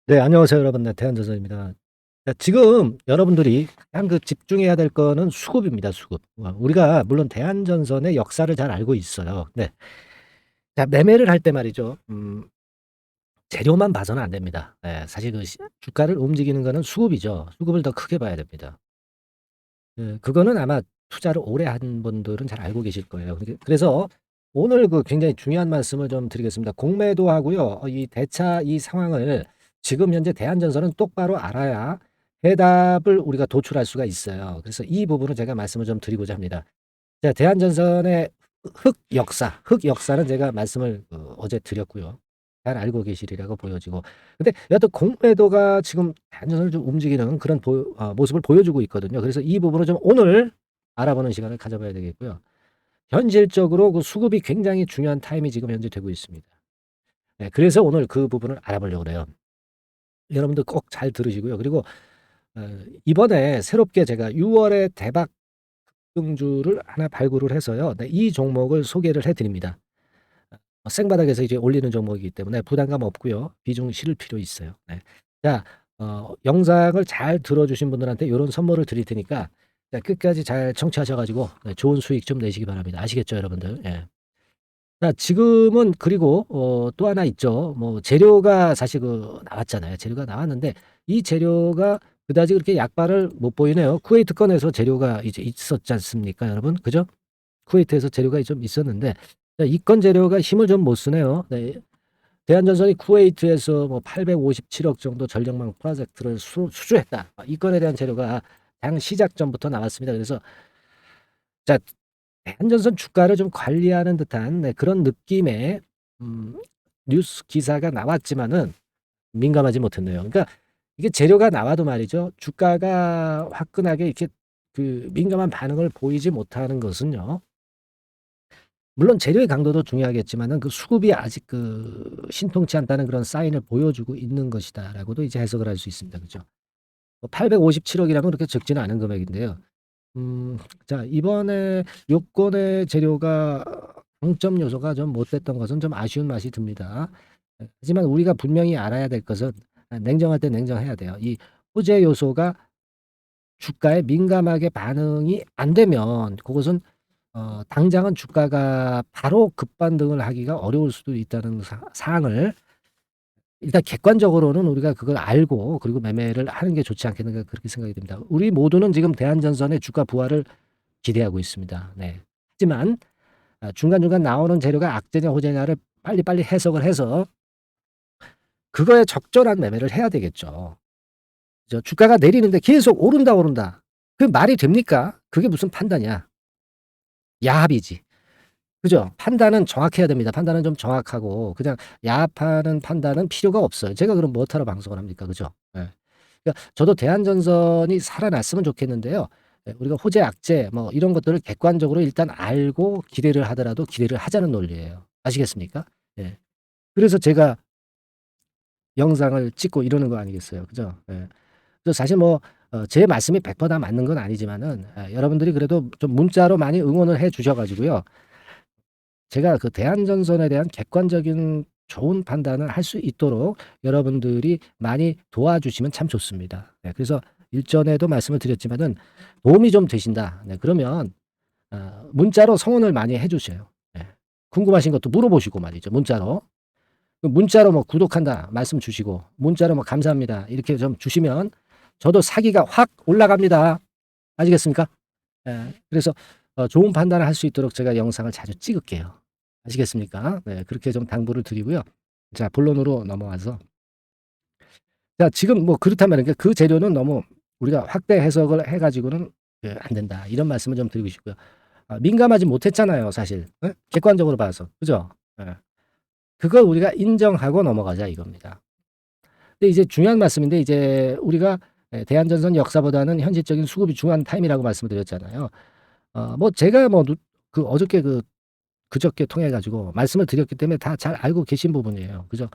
네, 안녕하세요, 여러분. 네, 대한전선입니다. 자, 지금 여러분들이 가장 집중해야 될 거는 수급입니다, 수급. 우리가 물론 대한전선의 역사를 잘 알고 있어요. 네. 자, 매매를 할 때 말이죠. 재료만 봐서는 안 됩니다. 예, 사실 주가를 움직이는 거는 수급이죠. 수급을 더 크게 봐야 됩니다. 그거는 아마 투자를 오래 한 분들은 잘 알고 계실 거예요. 그래서 오늘 굉장히 중요한 말씀을 좀 드리겠습니다. 공매도 하고요. 이 대차 이 상황을 지금 현재 대한전선은 똑바로 알아야 해답을 우리가 도출할 수가 있어요. 그래서 이 부분을 제가 말씀을 좀 드리고자 합니다. 자, 대한전선의 흑 역사는 제가 말씀을 어제 드렸고요. 잘 알고 계시리라고 보여지고. 근데 여하튼 공매도가 지금 대한전선을 좀 움직이는 그런 모습을 보여주고 있거든요. 그래서 이 부분을 좀 오늘 알아보는 시간을 가져봐야 되겠고요. 현실적으로 수급이 굉장히 중요한 타임이 지금 현재 되고 있습니다. 네, 그래서 오늘 그 부분을 알아보려고 그래요. 여러분들 꼭 잘 들으시고요. 그리고 이번에 새롭게 제가 6월에 대박 급등주를 하나 발굴을 해서요. 네, 이 종목을 소개를 해드립니다. 생바닥에서 이제 올리는 종목이기 때문에 부담감 없고요. 비중 실을 필요 있어요. 네. 자, 영상을 잘 들어주신 분들한테 이런 선물을 드릴 테니까 자, 끝까지 잘 청취하셔가지고 네, 좋은 수익 좀 내시기 바랍니다. 아시겠죠, 여러분들? 예. 자, 지금은 그리고 또 하나 있죠. 뭐 재료가 사실 나왔잖아요. 재료가 나왔는데 이 재료가 그다지 그렇게 약발을 못 보이네요. 쿠웨이트 건에서 재료가 이제 있었지 않습니까, 여러분? 그죠? 쿠웨이트에서 재료가 좀 있었는데 이 건 재료가 힘을 좀 못 쓰네요. 네. 대한전선이 쿠웨이트에서 뭐 857억 정도 전력망 프로젝트를 수주했다. 이 건에 대한 재료가 장 시작 전부터 나왔습니다. 그래서 자, 대한전선 주가를 좀 관리하는 듯한 그런 느낌의 뉴스 기사가 나왔지만은 민감하지 못했네요. 그러니까 이게 재료가 나와도 말이죠. 주가가 화끈하게 이렇게 민감한 반응을 보이지 못하는 것은요. 물론 재료의 강도도 중요하겠지만은 수급이 아직 신통치 않다는 그런 사인을 보여주고 있는 것이다라고도 이제 해석을 할 수 있습니다. 그죠? 857억이라면 그렇게 적지는 않은 금액인데요. 자, 이번에 요건의 재료가 강점 요소가 좀 못됐던 것은 좀 아쉬운 맛이 듭니다. 하지만 우리가 분명히 알아야 될 것은 냉정할 때 냉정해야 돼요. 이 호재 요소가 주가에 민감하게 반응이 안 되면 그것은 당장은 주가가 바로 급반등을 하기가 어려울 수도 있다는 사항을 일단 객관적으로는 우리가 그걸 알고 그리고 매매를 하는 게 좋지 않겠는가 그렇게 생각이 듭니다. 우리 모두는 지금 대한전선의 주가 부활을 기대하고 있습니다. 네. 하지만 중간중간 나오는 재료가 악재냐 호재냐를 빨리빨리 해석을 해서 그거에 적절한 매매를 해야 되겠죠. 주가가 내리는데 계속 오른다 오른다. 그 말이 됩니까? 그게 무슨 판단이야. 야합이지. 그죠? 판단은 정확해야 됩니다. 판단은 좀 정확하고 그냥 야합하는 판단은 필요가 없어요. 제가 그럼 뭐 하러 방송을 합니까? 그죠? 예. 그러니까 저도 대한전선이 살아났으면 좋겠는데요. 예, 우리가 호재, 악재 뭐 이런 것들을 객관적으로 일단 알고 기대를 하더라도 기대를 하자는 논리예요. 아시겠습니까? 예. 그래서 제가 영상을 찍고 이러는 거 아니겠어요. 그죠? 예. 그래서 사실 제 말씀이 100%다 맞는 건 아니지만은 여러분들이 그래도 좀 문자로 많이 응원을 해 주셔 가지고요. 제가 대한전선에 대한 객관적인 좋은 판단을 할 수 있도록 여러분들이 많이 도와주시면 참 좋습니다. 네, 그래서 일전에도 말씀을 드렸지만은 도움이 좀 되신다. 네, 그러면 문자로 성원을 많이 해 주세요. 네. 궁금하신 것도 물어보시고 말이죠. 문자로. 문자로 구독한다 말씀 주시고 문자로 감사합니다. 이렇게 좀 주시면 저도 사기가 확 올라갑니다. 아시겠습니까? 예. 그래서 좋은 판단을 할 수 있도록 제가 영상을 자주 찍을게요. 아시겠습니까? 네. 그렇게 좀 당부를 드리고요. 자, 본론으로 넘어와서 자, 지금 그렇다면 그 재료는 너무 우리가 확대 해석을 해 가지고는 안 된다. 이런 말씀을 좀 드리고 싶고요. 민감하지 못했잖아요, 사실. 예? 객관적으로 봐서. 그죠? 예. 그걸 우리가 인정하고 넘어가자 이겁니다. 근데 이제 중요한 말씀인데 이제 우리가 대한전선 역사보다는 현실적인 수급이 중요한 타임이라고 말씀을 드렸잖아요. 제가 어저께 그저께 통해 가지고 말씀을 드렸기 때문에 다 잘 알고 계신 부분이에요. 그죠?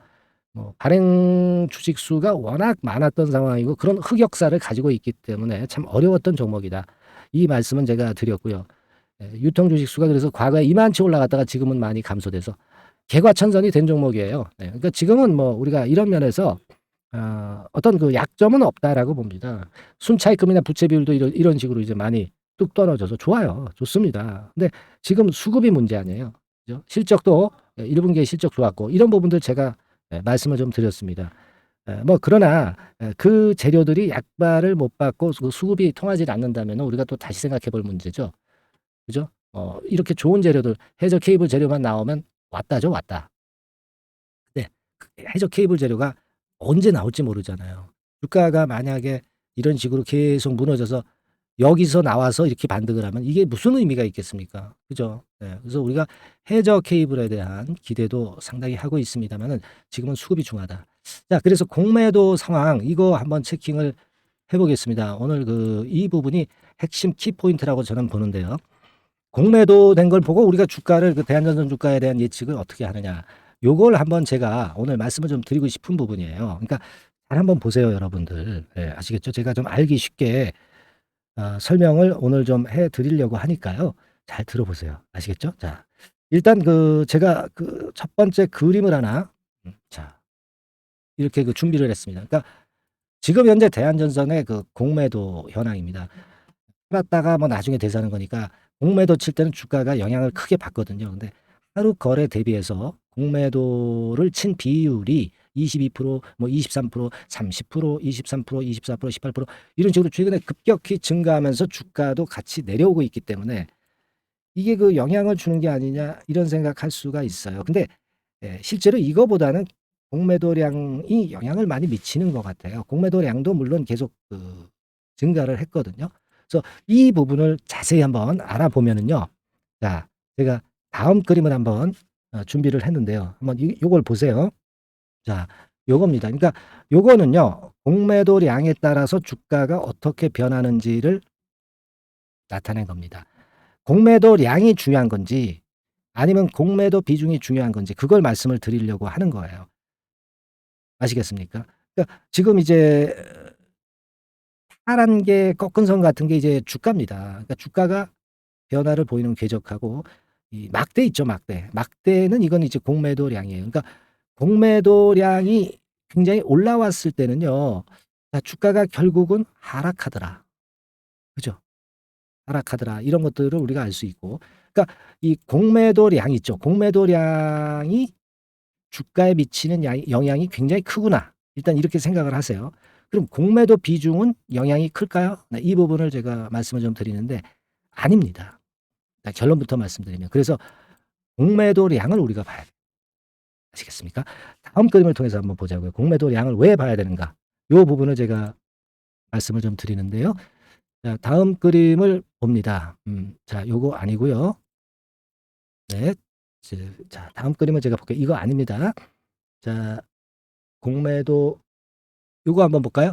발행 주식 수가 워낙 많았던 상황이고 그런 흑역사를 가지고 있기 때문에 참 어려웠던 종목이다. 이 말씀은 제가 드렸고요. 유통 주식 수가 그래서 과거에 이만치 올라갔다가 지금은 많이 감소돼서 개과천선이 된 종목이에요. 네. 그러니까 지금은 우리가 이런 면에서 어떤 그 약점은 없다라고 봅니다. 순차익금이나 부채 비율도 이런 식으로 이제 많이 뚝 떨어져서 좋아요. 좋습니다. 근데 지금 수급이 문제 아니에요. 그죠? 실적도 1분기에 실적 좋았고 이런 부분들 제가 말씀을 좀 드렸습니다. 뭐 그러나 그 재료들이 약발을 못 받고 그 수급이 통하지 않는다면 우리가 또 다시 생각해 볼 문제죠. 그죠? 이렇게 좋은 재료들 해저 케이블 재료만 나오면 왔다죠, 왔다. 네. 그 해저 케이블 재료가 언제 나올지 모르잖아요. 주가가 만약에 이런 식으로 계속 무너져서 여기서 나와서 이렇게 반등을 하면 이게 무슨 의미가 있겠습니까? 그죠? 네. 그래서 우리가 해저 케이블에 대한 기대도 상당히 하고 있습니다만은 지금은 수급이 중하다. 자, 그래서 공매도 상황 이거 한번 체킹을 해 보겠습니다. 오늘 이 부분이 핵심 키포인트라고 저는 보는데요. 공매도 된 걸 보고 우리가 주가를 대한전선 주가에 대한 예측을 어떻게 하느냐. 요걸 한번 제가 오늘 말씀을 좀 드리고 싶은 부분이에요. 그러니까 잘 한번 보세요, 여러분들. 예, 아시겠죠? 제가 좀 알기 쉽게 설명을 오늘 좀 해 드리려고 하니까요. 잘 들어보세요. 아시겠죠? 자, 일단 제가 첫 번째 그림을 하나 자, 이렇게 준비를 했습니다. 그러니까 지금 현재 대한전선의 공매도 현황입니다. 팔았다가 뭐 나중에 되사는 거니까 공매도 칠 때는 주가가 영향을 크게 받거든요. 근데 하루 거래 대비해서 공매도를 친 비율이 22%, 뭐 23%, 30%, 23%, 24%, 18% 이런 식으로 최근에 급격히 증가하면서 주가도 같이 내려오고 있기 때문에 이게 영향을 주는 게 아니냐 이런 생각할 수가 있어요. 근데 실제로 이거보다는 공매도량이 영향을 많이 미치는 것 같아요. 공매도량도 물론 계속 증가를 했거든요. 그래서 이 부분을 자세히 한번 알아보면은요. 자, 제가 다음 그림을 한번 준비를 했는데요. 한번 요걸 보세요. 자, 요겁니다. 그러니까 요거는요. 공매도량에 따라서 주가가 어떻게 변하는지를 나타낸 겁니다. 공매도량이 중요한 건지 아니면 공매도 비중이 중요한 건지 그걸 말씀을 드리려고 하는 거예요. 아시겠습니까? 그러니까 지금 이제 파란 게 꺾은 선 같은 게 이제 주가입니다. 그러니까 주가가 변화를 보이는 궤적하고 이 막대 있죠, 막대. 막대는 이건 이제 공매도량이에요. 그러니까 공매도량이 굉장히 올라왔을 때는요. 주가가 결국은 하락하더라. 그죠? 하락하더라. 이런 것들을 우리가 알 수 있고. 그러니까 이 공매도량 있죠. 공매도량이 주가에 미치는 영향이 굉장히 크구나. 일단 이렇게 생각을 하세요. 그럼 공매도 비중은 영향이 클까요? 네, 이 부분을 제가 말씀을 좀 드리는데 아닙니다. 결론부터 말씀드리면. 그래서 공매도량을 우리가 봐야 돼요. 아시겠습니까? 다음 그림을 통해서 한번 보자고요. 공매도량을 왜 봐야 되는가? 이 부분을 제가 말씀을 좀 드리는데요. 자, 다음 그림을 봅니다. 자, 요거 아니고요. 네. 자, 다음 그림을 제가 볼게요. 이거 아닙니다. 자, 공매도 요거 한번 볼까요?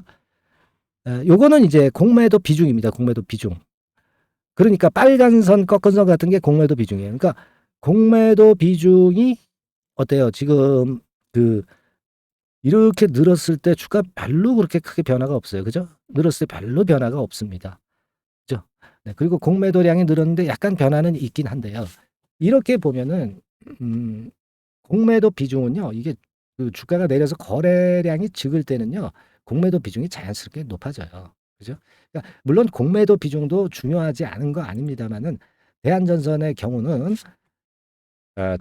요거는 이제 공매도 비중입니다. 공매도 비중. 그러니까 빨간 선, 꺾은 선 같은 게 공매도 비중이에요. 그러니까 공매도 비중이 어때요? 지금 이렇게 늘었을 때 주가 별로 그렇게 크게 변화가 없어요. 그죠? 늘었을 때 별로 변화가 없습니다. 그죠? 네, 그리고 공매도량이 늘었는데 약간 변화는 있긴 한데요. 이렇게 보면은 공매도 비중은요. 이게 주가가 내려서 거래량이 적을 때는요. 공매도 비중이 자연스럽게 높아져요. 그죠? 그러니까 물론 공매도 비중도 중요하지 않은 거 아닙니다만은 대한전선의 경우는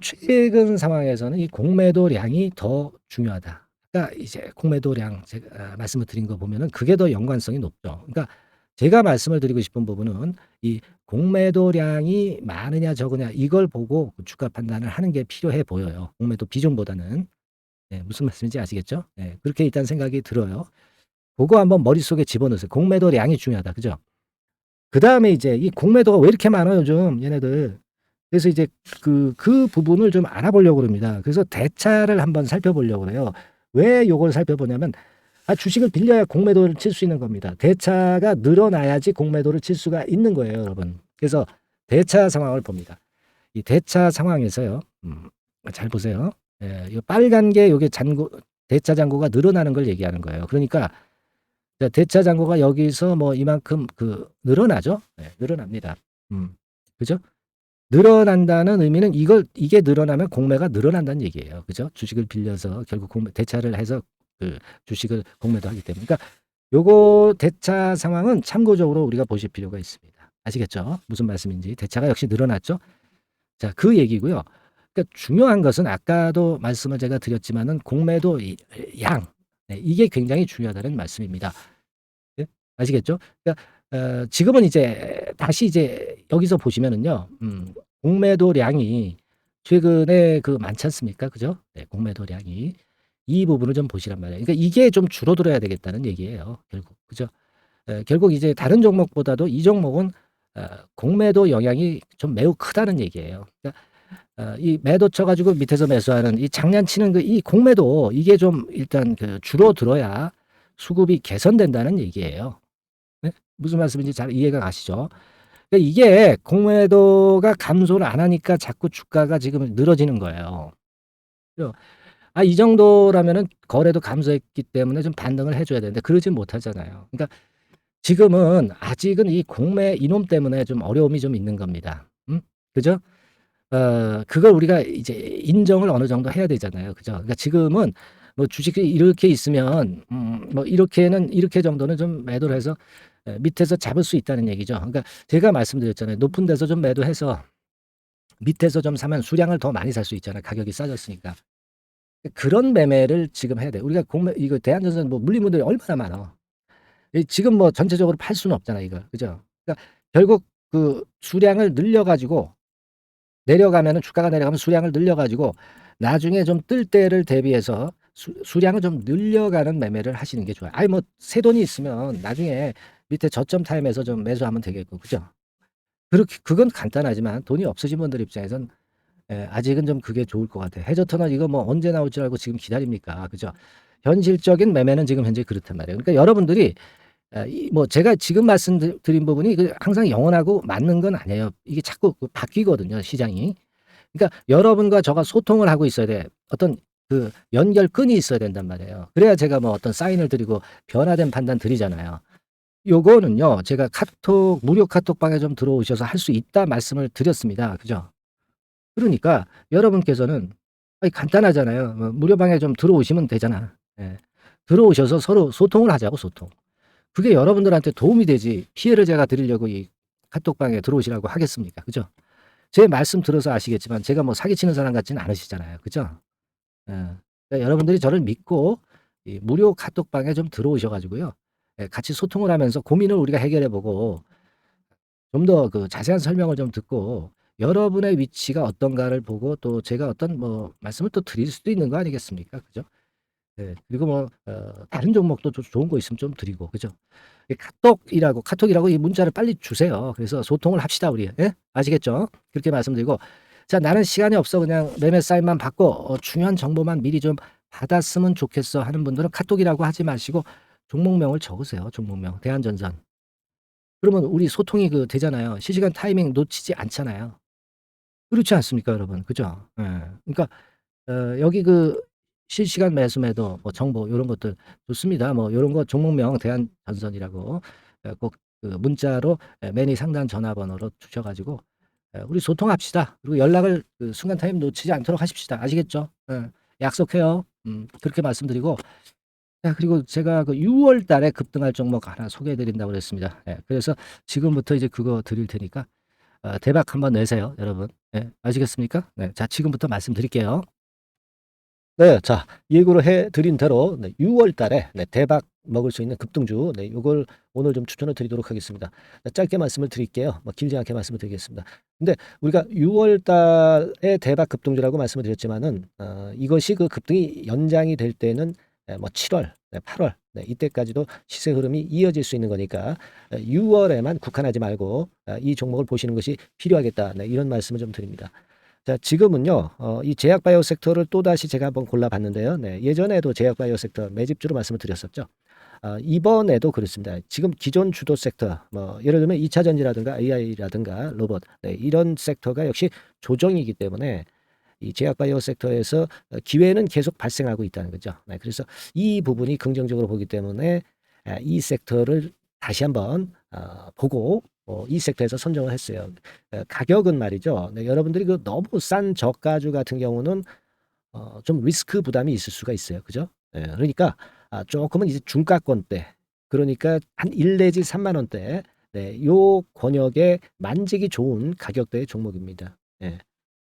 최근 상황에서는 이 공매도량이 더 중요하다. 그러니까 이제 공매도량 제가 말씀을 드린 거 보면은 그게 더 연관성이 높죠. 그러니까 제가 말씀을 드리고 싶은 부분은 이 공매도량이 많으냐 적으냐 이걸 보고 주가 판단을 하는 게 필요해 보여요. 공매도 비중보다는. 네, 무슨 말씀인지 아시겠죠? 네, 그렇게 일단 생각이 들어요. 그거 한번 머릿속에 집어넣으세요. 공매도량이 중요하다. 그죠? 그다음에 이제 이 공매도가 왜 이렇게 많아요, 요즘 얘네들. 그래서 이제 그 부분을 좀 알아보려고 그럽니다. 그래서 대차를 한번 살펴보려고 그래요. 왜 요걸 살펴보냐면 주식을 빌려야 공매도를 칠 수 있는 겁니다. 대차가 늘어나야지 공매도를 칠 수가 있는 거예요, 여러분. 그래서 대차 상황을 봅니다. 이 대차 상황에서요. 잘 보세요. 예, 이 빨간 게 요게 대차 잔고가 늘어나는 걸 얘기하는 거예요. 그러니까 대차 잔고가 여기서 뭐 이만큼 늘어나죠? 네, 늘어납니다. 그죠? 늘어난다는 의미는 이게 늘어나면 공매가 늘어난다는 얘기예요. 그죠? 주식을 빌려서 결국 대차를 해서 그 주식을 공매도 하기 때문에. 그러니까 요거 대차 상황은 참고적으로 우리가 보실 필요가 있습니다. 아시겠죠? 무슨 말씀인지. 대차가 역시 늘어났죠? 자, 그 얘기고요. 그러니까 중요한 것은 아까도 말씀을 제가 드렸지만은 공매도 양. 네, 이게 굉장히 중요하다는 말씀입니다. 네? 아시겠죠? 그러니까 지금은 이제 다시 이제 여기서 보시면은요. 공매도량이 최근에 그 많지 않습니까? 그죠? 네, 공매도량이 이 부분을 좀 보시란 말이에요. 그러니까 이게 좀 줄어들어야 되겠다는 얘기예요. 결국. 그죠? 결국 이제 다른 종목보다도 이 종목은 공매도 영향이 좀 매우 크다는 얘기예요. 그러니까 이 매도 쳐가지고 밑에서 매수하는 이 장난치는 그 이 공매도 이게 좀 일단 그 줄어들어야 수급이 개선된다는 얘기예요. 네? 무슨 말씀인지 잘 이해가 가시죠? 그러니까 이게 공매도가 감소를 안 하니까 자꾸 주가가 지금 늘어지는 거예요. 그죠? 이 정도라면은 거래도 감소했기 때문에 좀 반등을 해줘야 되는데 그러진 못하잖아요. 그러니까 지금은 아직은 이 공매 이놈 때문에 좀 어려움이 좀 있는 겁니다. 그죠? 그걸 우리가 이제 인정을 어느 정도 해야 되잖아요. 그죠? 그러니까 지금은 뭐 주식이 이렇게 있으면 뭐 이렇게는 이렇게 정도는 좀 매도를 해서 밑에서 잡을 수 있다는 얘기죠. 그러니까 제가 말씀드렸잖아요. 높은 데서 좀 매도해서 밑에서 좀 사면 수량을 더 많이 살 수 있잖아요. 가격이 싸졌으니까. 그런 매매를 지금 해야 돼요. 우리가 공매 이거 대한전선 뭐 물리분들이 얼마나 많아. 지금 뭐 전체적으로 팔 수는 없잖아, 이걸. 그죠? 그러니까 결국 그 수량을 늘려 가지고 내려가면은 주가가 내려가면 수량을 늘려 가지고 나중에 좀 뜰 때를 대비해서 수량을 좀 늘려가는 매매를 하시는 게 좋아요. 뭐 새 돈이 있으면 나중에 밑에 저점 타임에서 좀 매수하면 되겠고. 그죠? 그렇게 그건 간단하지만 돈이 없으신 분들 입장에선 아직은 좀 그게 좋을 것 같아요. 해저터널 이거 뭐 언제 나올 줄 알고 지금 기다립니까? 그죠? 현실적인 매매는 지금 현재 그렇단 말이에요. 그러니까 여러분들이 뭐 제가 지금 말씀드린 부분이 항상 영원하고 맞는 건 아니에요. 이게 자꾸 바뀌거든요, 시장이. 그러니까 여러분과 저가 소통을 하고 있어야 돼. 어떤 그 연결끈이 있어야 된단 말이에요. 그래야 제가 뭐 어떤 사인을 드리고 변화된 판단 드리잖아요. 요거는요, 제가 무료 카톡방에 좀 들어오셔서 할 수 있다 말씀을 드렸습니다. 그죠? 그러니까 여러분께서는 간단하잖아요. 무료방에 좀 들어오시면 되잖아. 예. 들어오셔서 서로 소통을 하자고, 소통. 그게 여러분들한테 도움이 되지 피해를 제가 드리려고 이 카톡방에 들어오시라고 하겠습니까? 그죠? 제 말씀 들어서 아시겠지만 제가 뭐 사기치는 사람 같지는 않으시잖아요. 그죠? 예. 그러니까 여러분들이 저를 믿고 이 무료 카톡방에 좀 들어오셔 가지고요. 같이 소통을 하면서 고민을 우리가 해결해 보고 좀 더 그 자세한 설명을 좀 듣고 여러분의 위치가 어떤가를 보고 또 제가 어떤 뭐 말씀을 또 드릴 수도 있는 거 아니겠습니까? 그죠? 네. 그리고 뭐 다른 종목도 좋은 거 있으면 좀 드리고. 그죠? 이 카톡이라고 이 문자를 빨리 주세요. 그래서 소통을 합시다 우리. 예? 아시겠죠? 그렇게 말씀드리고 자, 나는 시간이 없어 그냥 매매 사인만 받고 중요한 정보만 미리 좀 받았으면 좋겠어 하는 분들은 카톡이라고 하지 마시고 종목명을 적으세요. 종목명. 대한전선. 그러면 우리 소통이 되잖아요. 실시간 타이밍 놓치지 않잖아요. 그렇지 않습니까, 여러분? 그죠? 예. 그러니까 여기 실시간 매수 매도 뭐 정보 요런 것들 좋습니다. 뭐 요런 거 종목명 대한전선이라고 꼭 문자로 매니 상단 전화번호로 주셔 가지고 우리 소통합시다. 그리고 연락을 순간 타임 놓치지 않도록 하십시다. 아시겠죠? 예. 약속해요. 그렇게 말씀드리고 자, 그리고 제가 6월 달에 급등할 종목 하나 소개해 드린다고 그랬습니다. 예. 그래서 지금부터 이제 그거 드릴 테니까 대박 한번 내세요, 여러분. 예. 아시겠습니까? 네. 자, 지금부터 말씀드릴게요. 네. 자, 예고를 해 드린 대로 6월 달에 대박 먹을 수 있는 급등주 요걸 오늘 좀 추천을 드리도록 하겠습니다. 짧게 말씀을 드릴게요. 뭐 길지 않게 말씀을 드리겠습니다. 근데 우리가 6월 달에 대박 급등주라고 말씀을 드렸지만은 이것이 급등이 연장이 될 때는 뭐 7월, 8월 이때까지도 시세 흐름이 이어질 수 있는 거니까 6월에만 국한하지 말고 이 종목을 보시는 것이 필요하겠다. 이런 말씀을 좀 드립니다. 자, 지금은요, 이 제약바이오 섹터를 또다시 제가 한번 골라봤는데요. 예전에도 제약바이오 섹터 매집주로 말씀을 드렸었죠. 이번에도 그렇습니다. 지금 기존 주도 섹터, 뭐, 예를 들면 2차 전지라든가 AI라든가 로봇, 이런 섹터가 역시 조정이기 때문에 이 제약바이오 섹터에서 기회는 계속 발생하고 있다는 거죠. 그래서 이 부분이 긍정적으로 보기 때문에 이 섹터를 다시 한번 보고 이 섹터에서 선정을 했어요. 가격은 말이죠. 여러분들이 너무 싼 저가주 같은 경우는 좀 리스크 부담이 있을 수가 있어요. 그죠? 예, 그러니까 조금은 이제 중가권대, 그러니까 한 1 내지 3만 원대, 네, 요 권역에 만지기 좋은 가격대의 종목입니다. 예.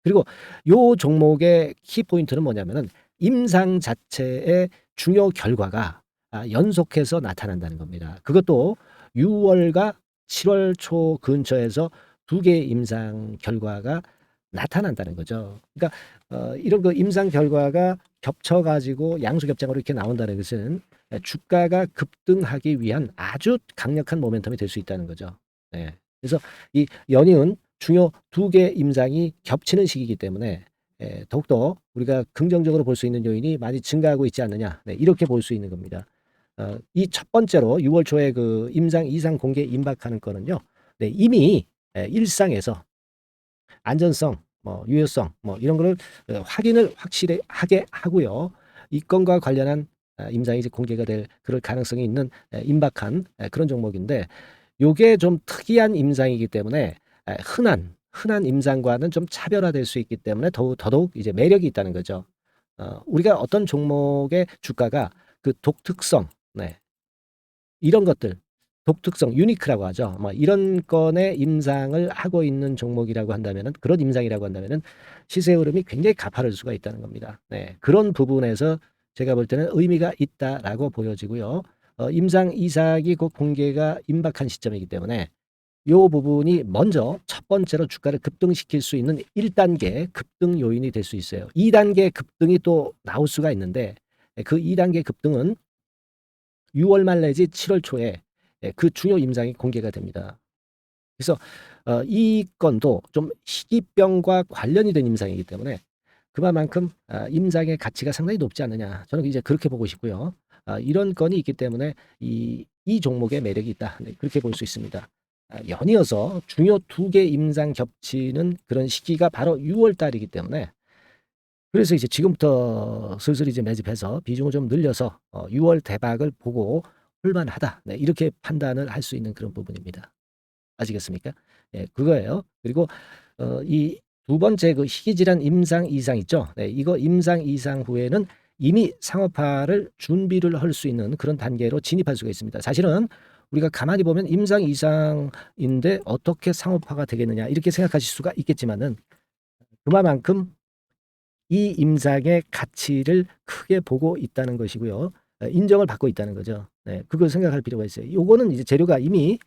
그리고 요 종목의 키포인트는 뭐냐면은 임상 자체의 중요 결과가 연속해서 나타난다는 겁니다. 그것도 6월과 7월 초 근처에서 두 개의 임상 결과가 나타난다는 거죠. 그러니까 이런 그 임상 결과가 겹쳐 가지고 양수겹장으로 이렇게 나온다는 것은 주가가 급등하기 위한 아주 강력한 모멘텀이 될 수 있다는 거죠. 예. 그래서 이 연이은 중요 두 개 임상이 겹치는 시기이기 때문에 더욱더 우리가 긍정적으로 볼 수 있는 요인이 많이 증가하고 있지 않느냐, 네, 이렇게 볼 수 있는 겁니다. 이 첫 번째로 6월 초에 그 임상 이상 공개 임박하는 거는요, 네, 이미 일상에서 안전성, 뭐 유효성, 뭐 이런 거를 확인을 확실히 하게 하고요. 이 건과 관련한 임상이 이제 공개가 될 그럴 가능성이 있는 임박한 그런 종목인데, 요게 좀 특이한 임상이기 때문에 흔한 임상과는 좀 차별화될 수 있기 때문에 더더욱 이제 매력이 있다는 거죠. 우리가 어떤 종목의 주가가 그 독특성, 네, 이런 것들, 독특성, 유니크라고 하죠. 뭐 이런 건의 임상을 하고 있는 종목이라고 한다면은, 그런 임상이라고 한다면은 시세 흐름이 굉장히 가파를 수가 있다는 겁니다. 네, 그런 부분에서 제가 볼 때는 의미가 있다라고 보여지고요. 임상 이삭이 곧 공개가 임박한 시점이기 때문에 요 부분이 먼저 첫 번째로 주가를 급등시킬 수 있는 1단계 급등 요인이 될 수 있어요. 2단계 급등이 또 나올 수가 있는데, 그 2단계 급등은 6월 말 내지 7월 초에 그 중요 임상이 공개가 됩니다. 그래서 이 건도 좀 희귀병과 관련이 된 임상이기 때문에 그만큼 임상의 가치가 상당히 높지 않느냐, 저는 이제 그렇게 보고 싶고요. 이런 건이 있기 때문에 이 종목의 매력이 있다, 네, 그렇게 볼 수 있습니다. 연이어서 중요 두 개 임상 겹치는 그런 시기가 바로 6월 달이기 때문에, 그래서 이제 지금부터 슬슬 이제 매집해서 비중을 좀 늘려서 6월 대박을 보고 홀만하다, 네, 이렇게 판단을 할 수 있는 그런 부분입니다. 아시겠습니까? 예, 그거예요. 그리고 이 두 번째 그 희귀질환 임상 이상 있죠. 네, 이거 임상 이상 후에는 이미 상업화를 준비를 할 수 있는 그런 단계로 진입할 수가 있습니다. 사실은 우리가 가만히 보면 임상 이상인데 어떻게 상업화가 되겠느냐, 이렇게 생각하실 수가 있겠지만은, 그만큼 이 임상의 가치를 크게 보고 있다는 것이고요. 인정을 받고 있다는 거죠. 네, 그걸 생각할 필요가 있어요. 요거는 이제 재료가 이미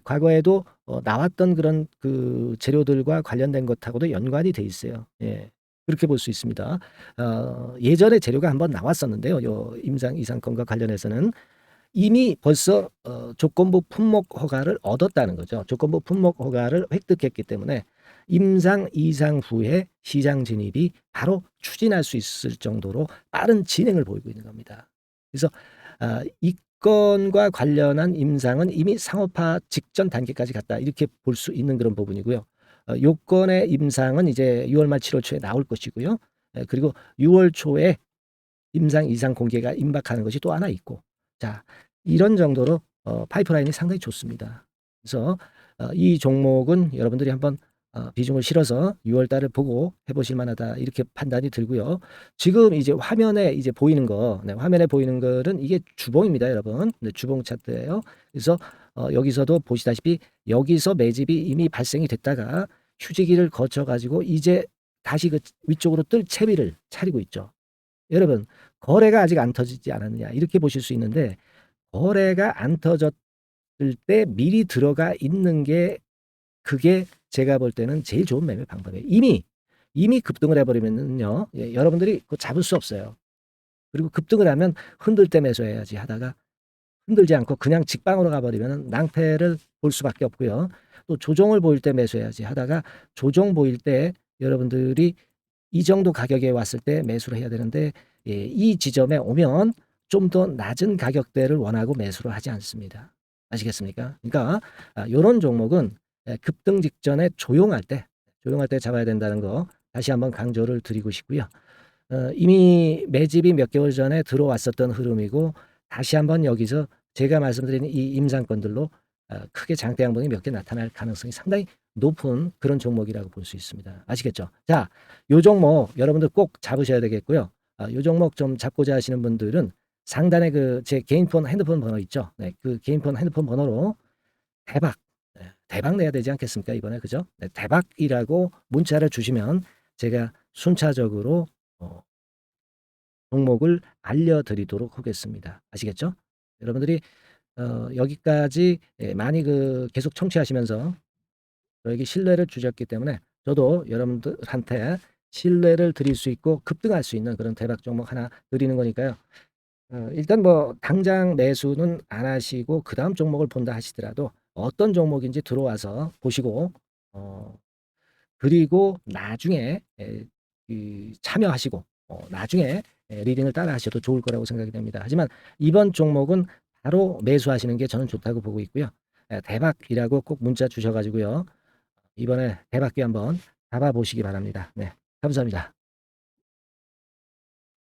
과거에도 나왔던 그런 그 재료들과 관련된 것하고도 연관이 돼 있어요. 예. 그렇게 볼 수 있습니다. 예전에 재료가 한번 나왔었는데요. 요 임상 이상권과 관련해서는 이미 벌써 조건부 품목 허가를 얻었다는 거죠. 조건부 품목 허가를 획득했기 때문에 임상 이상 후에 시장 진입이 바로 추진할 수 있을 정도로 빠른 진행을 보이고 있는 겁니다. 그래서 이 건과 관련한 임상은 이미 상업화 직전 단계까지 갔다, 이렇게 볼 수 있는 그런 부분이고요. 요건의 임상은 이제 6월 말 7월 초에 나올 것이고요. 그리고 6월 초에 임상 이상 공개가 임박하는 것이 또 하나 있고, 자, 이런 정도로 파이프라인이 상당히 좋습니다. 그래서 이 종목은 여러분들이 한번 비중을 실어서 6월 달을 보고 해보실 만하다, 이렇게 판단이 들고요. 지금 이제 화면에 이제 보이는 거, 네, 화면에 보이는 거는 이게 주봉입니다, 여러분. 네, 주봉 차트예요. 그래서 여기서도 보시다시피 여기서 매집이 이미 발생이 됐다가 휴지기를 거쳐 가지고 이제 다시 그 위쪽으로 뜰 채비를 차리고 있죠. 여러분, 거래가 아직 안 터지지 않았느냐, 이렇게 보실 수 있는데, 거래가 안 터졌을 때 미리 들어가 있는 게, 그게 제가 볼 때는 제일 좋은 매매 방법이에요. 이미 급등을 해버리면요, 예, 여러분들이 그거 잡을 수 없어요. 그리고 급등을 하면 흔들 때 매수해야지 하다가 흔들지 않고 그냥 직방으로 가버리면 낭패를 볼 수밖에 없고요. 또 조정을 보일 때 매수해야지 하다가 조정 보일 때 여러분들이 이 정도 가격에 왔을 때 매수를 해야 되는데, 예, 이 지점에 오면 좀 더 낮은 가격대를 원하고 매수를 하지 않습니다. 아시겠습니까? 그러니까 요런 종목은 급등 직전에 조용할 때 잡아야 된다는 거 다시 한번 강조를 드리고 싶고요. 이미 매집이 몇 개월 전에 들어왔었던 흐름이고, 다시 한번 여기서 제가 말씀드린 이 임상권들로 크게 장대 양봉이 몇 개 나타날 가능성이 상당히 높은 그런 종목이라고 볼 수 있습니다. 아시겠죠? 자, 요 종목 여러분들 꼭 잡으셔야 되겠고요. 요 종목 좀 잡고자 하시는 분들은 상단에 그 제 개인 핸드폰 번호 있죠? 네, 그 개인 핸드폰 번호로 대박, 대박 내야 되지 않겠습니까? 이번에 그죠? 네, 대박이라고 문자를 주시면 제가 순차적으로 종목을 알려드리도록 하겠습니다. 아시겠죠? 여러분들이 여기까지 많이 계속 청취하시면서 저에게 신뢰를 주셨기 때문에 저도 여러분들한테 신뢰를 드릴 수 있고 급등할 수 있는 그런 대박 종목 하나 드리는 거니까요. 일단 뭐 당장 매수는 안 하시고 그다음 종목을 본다 하시더라도 어떤 종목인지 들어와서 보시고 그리고 나중에 참여하시고 나중에 리딩을 따라 하셔도 좋을 거라고 생각이 됩니다. 하지만 이번 종목은 바로 매수하시는 게 저는 좋다고 보고 있고요. 대박이라고 꼭 문자 주셔 가지고요. 이번에 대박기 한번 잡아보시기 바랍니다. 네, 감사합니다.